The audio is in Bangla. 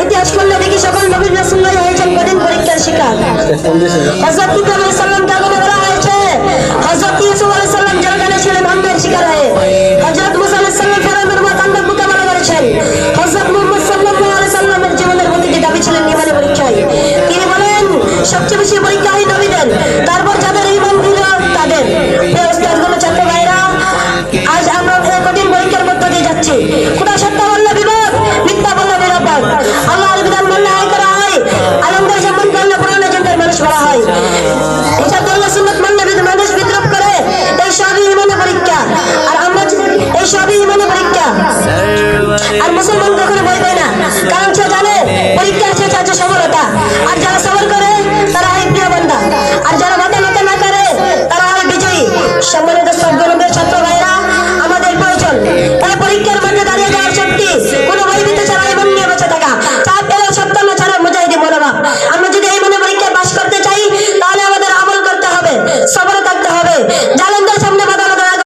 ইতিহাস করলে দেখি সকল নবী রাসূলুল্লাহ হয়েছেন কঠিন পরীক্ষার শিকার। হযরত ইব্রাহিম আলাইহিস সালামকে আগুনে ফেলা হয়েছে, হযরত ইউসুফ আলাইহিস সালাম জেলখানায় ছিলেন অন্ধের শিকার হয়ে, হযরত মুসা আলাইহিস সালাম ফেরাউনের মাথায় বুকে মারা করেছেন, হযরত মুহাম্মদ সাল্লাল্লাহু আলাইহি সাল্লামের জীবনের প্রতিটি দাবি ছিলেন ঈমানের পরীক্ষায়। তিনি বলেন সবচেয়ে বেশি পরীক্ষা হয় নবীদের, তারপর যাদের ঈমান ছিল তাদের। প্রিয় উস্তাদগণ, ছাত্র ভাইরা, আজ আমরা এই কঠিন পরীক্ষার মধ্য দিয়ে যাচ্ছি। খোদা সত্য বললে বিপদ, মিথ্যা বললে নিরাপদ। আল্লাহর বিধান মানলে আয় করা হয়, আলমদের সম্মান করলে পুরানো চিন্তার মানুষ বলা হয়। এসব আল্লাহ সুন্নাত মানলে মানুষ বিদ্রোহ করে, এই সবই ঈমানের পরীক্ষা। আর আমরা এই সবই ঈমানের পরীক্ষা। আর মুসলমান কখনো ভয় পায় না, কারণ সে জানে পরীক্ষা শেষ আছে সফলতা। আর যারা সবর করে তারা হয় প্রিয় বান্দা, আর যারা মাথা নত না করে তারা হয় বিজয়ী। সম্মানিত সদ্গুণের ছাত্র ভাইরা, আমাদের প্রয়োজন এই পরীক্ষার মধ্যে দাঁড়িয়ে যাওয়ার শক্তি, কোনো ভয়ভীত ছাড়া জীবন নিয়ে বেঁচে থাকা, চাপ এলেও সপ্তাহ ছাড়া মুজাহিদি মনোভাব। আমরা যদি এই মনে পরীক্ষায় পাস করতে চাই তাহলে আমাদের আমল করতে হবে, সবর থাকতে হবে, জালেমদের